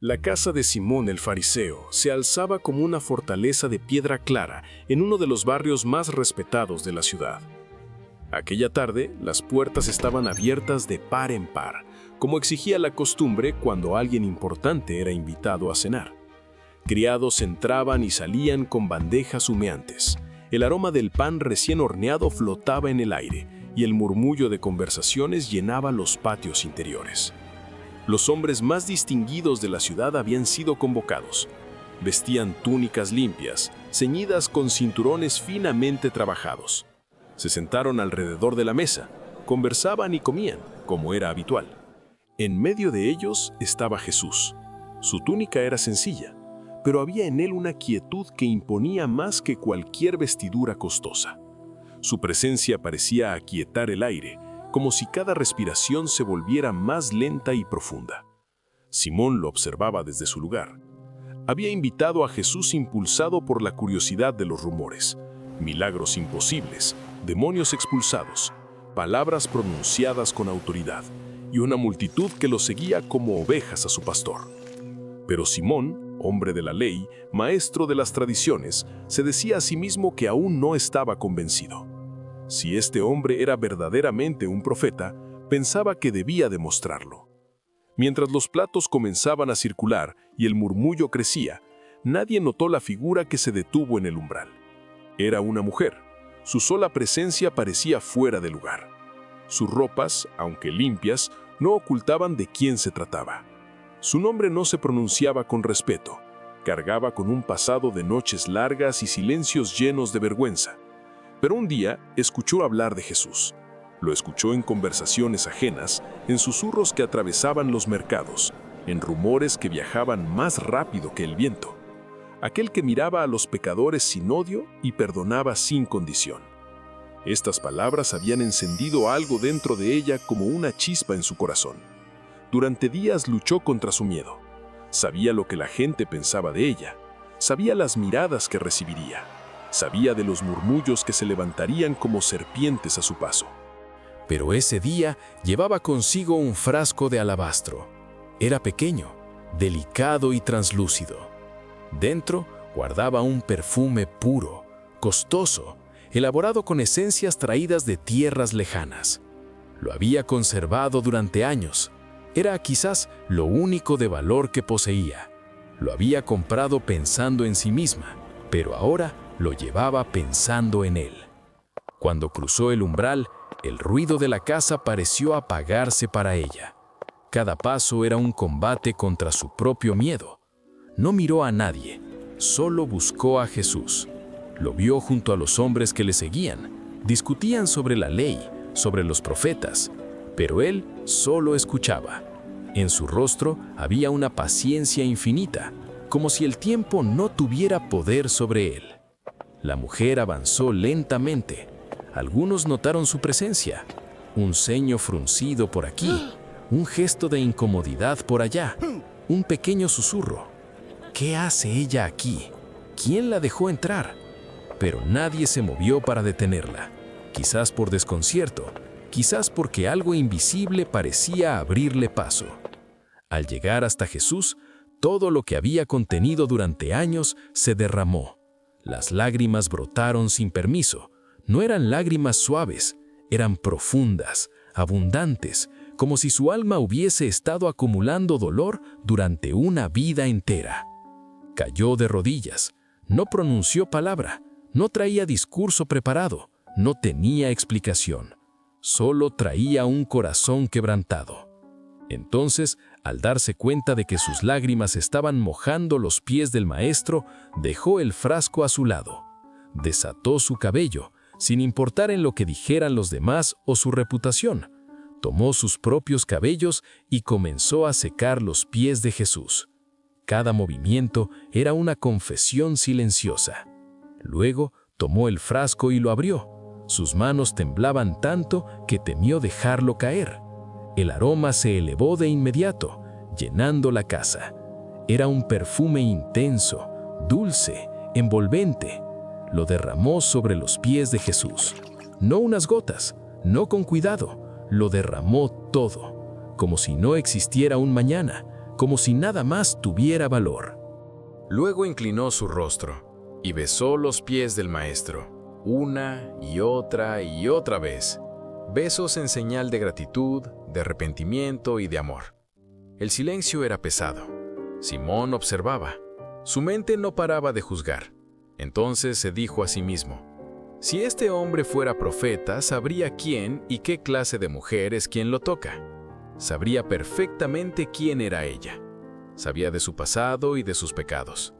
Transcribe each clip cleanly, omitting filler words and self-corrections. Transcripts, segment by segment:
La casa de Simón el fariseo se alzaba como una fortaleza de piedra clara en uno de los barrios más respetados de la ciudad. Aquella tarde, las puertas estaban abiertas de par en par, como exigía la costumbre cuando alguien importante era invitado a cenar. Criados entraban y salían con bandejas humeantes. El aroma del pan recién horneado flotaba en el aire y el murmullo de conversaciones llenaba los patios interiores. Los hombres más distinguidos de la ciudad habían sido convocados. Vestían túnicas limpias, ceñidas con cinturones finamente trabajados. Se sentaron alrededor de la mesa, conversaban y comían, como era habitual. En medio de ellos estaba Jesús. Su túnica era sencilla, pero había en él una quietud que imponía más que cualquier vestidura costosa. Su presencia parecía aquietar el aire, como si cada respiración se volviera más lenta y profunda. Simón lo observaba desde su lugar. Había invitado a Jesús impulsado por la curiosidad de los rumores, milagros imposibles, demonios expulsados, palabras pronunciadas con autoridad y una multitud que lo seguía como ovejas a su pastor. Pero Simón, hombre de la ley, maestro de las tradiciones, se decía a sí mismo que aún no estaba convencido. Si este hombre era verdaderamente un profeta, pensaba que debía demostrarlo. Mientras los platos comenzaban a circular y el murmullo crecía, nadie notó la figura que se detuvo en el umbral. Era una mujer. Su sola presencia parecía fuera de lugar. Sus ropas, aunque limpias, no ocultaban de quién se trataba. Su nombre no se pronunciaba con respeto. Cargaba con un pasado de noches largas y silencios llenos de vergüenza. Pero un día escuchó hablar de Jesús. Lo escuchó en conversaciones ajenas, en susurros que atravesaban los mercados, en rumores que viajaban más rápido que el viento. Aquel que miraba a los pecadores sin odio y perdonaba sin condición. Estas palabras habían encendido algo dentro de ella como una chispa en su corazón. Durante días luchó contra su miedo. Sabía lo que la gente pensaba de ella. Sabía las miradas que recibiría. Sabía de los murmullos que se levantarían como serpientes a su paso. Pero ese día llevaba consigo un frasco de alabastro. Era pequeño, delicado y translúcido. Dentro guardaba un perfume puro, costoso, elaborado con esencias traídas de tierras lejanas. Lo había conservado durante años. Era quizás lo único de valor que poseía. Lo había comprado pensando en sí misma, pero ahora lo llevaba pensando en él. Cuando cruzó el umbral, el ruido de la casa pareció apagarse para ella. Cada paso era un combate contra su propio miedo. No miró a nadie, solo buscó a Jesús. Lo vio junto a los hombres que le seguían. Discutían sobre la ley, sobre los profetas, pero él solo escuchaba. En su rostro había una paciencia infinita, como si el tiempo no tuviera poder sobre él. La mujer avanzó lentamente. Algunos notaron su presencia. Un ceño fruncido por aquí, un gesto de incomodidad por allá, un pequeño susurro. ¿Qué hace ella aquí? ¿Quién la dejó entrar? Pero nadie se movió para detenerla. Quizás por desconcierto, quizás porque algo invisible parecía abrirle paso. Al llegar hasta Jesús, todo lo que había contenido durante años se derramó. Las lágrimas brotaron sin permiso. No eran lágrimas suaves, eran profundas, abundantes, como si su alma hubiese estado acumulando dolor durante una vida entera. Cayó de rodillas, no pronunció palabra, no traía discurso preparado, no tenía explicación. Solo traía un corazón quebrantado. Entonces, al darse cuenta de que sus lágrimas estaban mojando los pies del maestro, dejó el frasco a su lado. Desató su cabello, sin importar en lo que dijeran los demás o su reputación. Tomó sus propios cabellos y comenzó a secar los pies de Jesús. Cada movimiento era una confesión silenciosa. Luego tomó el frasco y lo abrió. Sus manos temblaban tanto que temió dejarlo caer. El aroma se elevó de inmediato, llenando la casa. Era un perfume intenso, dulce, envolvente. Lo derramó sobre los pies de Jesús. No unas gotas, no con cuidado, lo derramó todo, como si no existiera un mañana, como si nada más tuviera valor. Luego inclinó su rostro y besó los pies del Maestro, una y otra vez. Besos en señal de gratitud, de arrepentimiento y de amor. El silencio era pesado. Simón observaba. Su mente no paraba de juzgar. Entonces se dijo a sí mismo: si este hombre fuera profeta, sabría quién y qué clase de mujer es quien lo toca. Sabría perfectamente quién era ella. Sabía de su pasado y de sus pecados.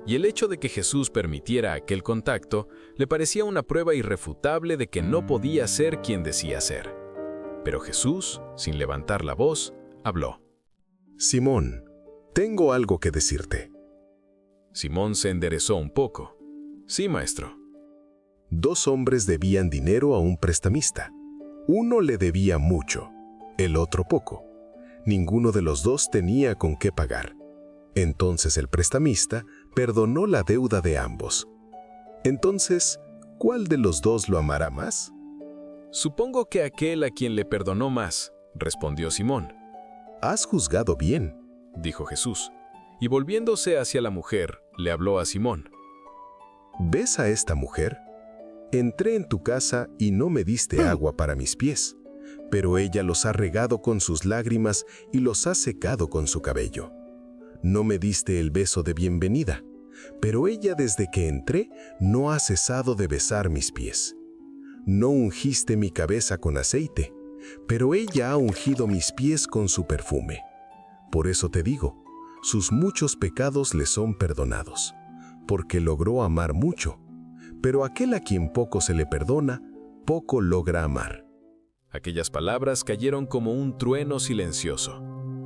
Y el hecho de que Jesús permitiera aquel contacto le parecía una prueba irrefutable de que no podía ser quien decía ser. Pero Jesús, sin levantar la voz, habló. Simón, tengo algo que decirte. Simón se enderezó un poco. Sí, maestro. 2 hombres debían dinero a un prestamista. Uno le debía mucho, el otro poco. Ninguno de los dos tenía con qué pagar. Entonces el prestamista perdonó la deuda de ambos. Entonces, ¿cuál de los dos lo amará más? Supongo que aquel a quien le perdonó más, respondió Simón. Has juzgado bien, dijo Jesús, y volviéndose hacia la mujer, le habló a Simón. ¿Ves a esta mujer? Entré en tu casa y no me diste agua para mis pies, pero ella los ha regado con sus lágrimas y los ha secado con su cabello. No me diste el beso de bienvenida, pero ella desde que entré no ha cesado de besar mis pies. No ungiste mi cabeza con aceite, pero ella ha ungido mis pies con su perfume. Por eso te digo, sus muchos pecados le son perdonados, porque logró amar mucho. Pero aquel a quien poco se le perdona, poco logra amar. Aquellas palabras cayeron como un trueno silencioso.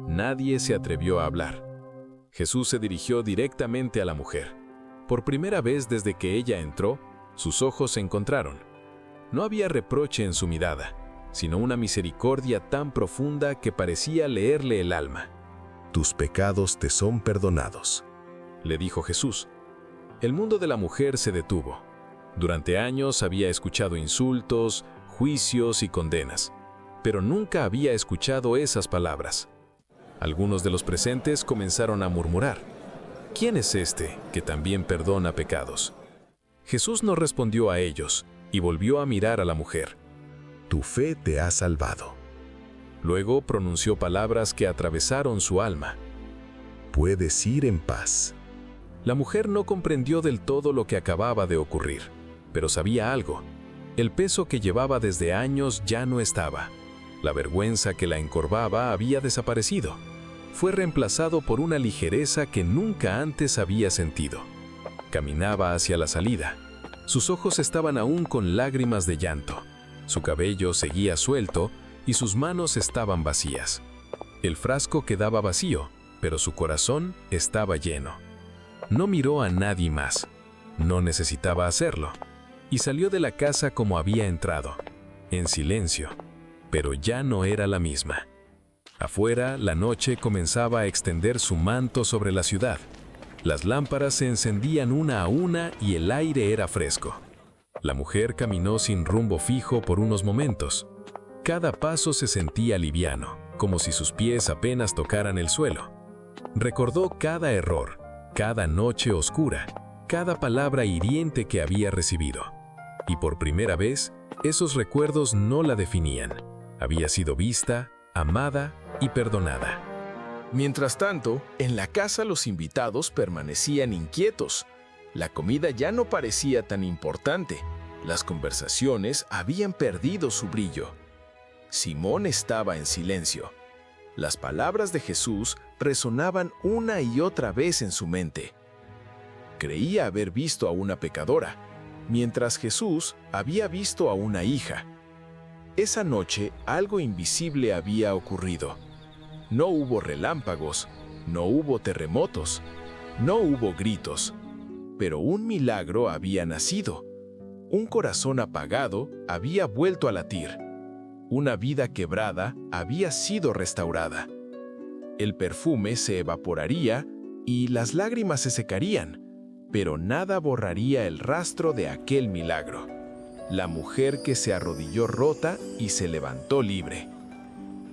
Nadie se atrevió a hablar. Jesús se dirigió directamente a la mujer. Por primera vez desde que ella entró, sus ojos se encontraron. No había reproche en su mirada, sino una misericordia tan profunda que parecía leerle el alma. Tus pecados te son perdonados, le dijo Jesús. El mundo de la mujer se detuvo. Durante años había escuchado insultos, juicios y condenas, pero nunca había escuchado esas palabras. Algunos de los presentes comenzaron a murmurar: ¿quién es este que también perdona pecados? Jesús no respondió a ellos y volvió a mirar a la mujer. Tu fe te ha salvado. Luego pronunció palabras que atravesaron su alma. Puedes ir en paz. La mujer no comprendió del todo lo que acababa de ocurrir, pero sabía algo. El peso que llevaba desde años ya no estaba. La vergüenza que la encorvaba había desaparecido. Fue reemplazado por una ligereza que nunca antes había sentido. Caminaba hacia la salida. Sus ojos estaban aún con lágrimas de llanto. Su cabello seguía suelto y sus manos estaban vacías. El frasco quedaba vacío, pero su corazón estaba lleno. No miró a nadie más. No necesitaba hacerlo. Y salió de la casa como había entrado, en silencio, pero ya no era la misma. Afuera, la noche comenzaba a extender su manto sobre la ciudad. Las lámparas se encendían una a una y el aire era fresco. La mujer caminó sin rumbo fijo por unos momentos. Cada paso se sentía liviano, como si sus pies apenas tocaran el suelo. Recordó cada error, cada noche oscura, cada palabra hiriente que había recibido. Y por primera vez, esos recuerdos no la definían. Había sido vista, amada y perdonada. Mientras tanto, en la casa los invitados permanecían inquietos. La comida ya no parecía tan importante. Las conversaciones habían perdido su brillo. Simón estaba en silencio. Las palabras de Jesús resonaban una y otra vez en su mente. Creía haber visto a una pecadora, mientras Jesús había visto a una hija. Esa noche algo invisible había ocurrido. No hubo relámpagos, no hubo terremotos, no hubo gritos, pero un milagro había nacido. Un corazón apagado había vuelto a latir. Una vida quebrada había sido restaurada. El perfume se evaporaría y las lágrimas se secarían, pero nada borraría el rastro de aquel milagro. La mujer que se arrodilló rota y se levantó libre.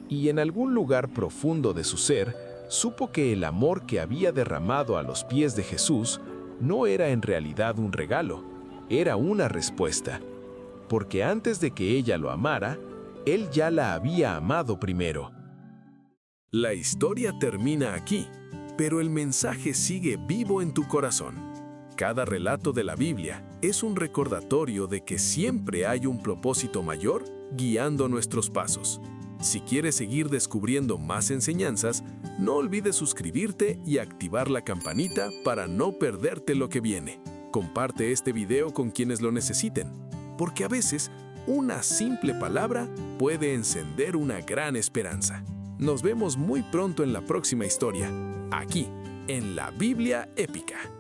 Y en algún lugar profundo de su ser supo que el amor que había derramado a los pies de Jesús no era en realidad un regalo, era una respuesta, porque antes de que ella lo amara, él ya la había amado primero. La historia termina aquí, pero el mensaje sigue vivo en tu corazón. Cada relato de la Biblia es un recordatorio de que siempre hay un propósito mayor guiando nuestros pasos. Si quieres seguir descubriendo más enseñanzas, no olvides suscribirte y activar la campanita para no perderte lo que viene. Comparte este video con quienes lo necesiten, porque a veces una simple palabra puede encender una gran esperanza. Nos vemos muy pronto en la próxima historia, aquí, en la Biblia Épica.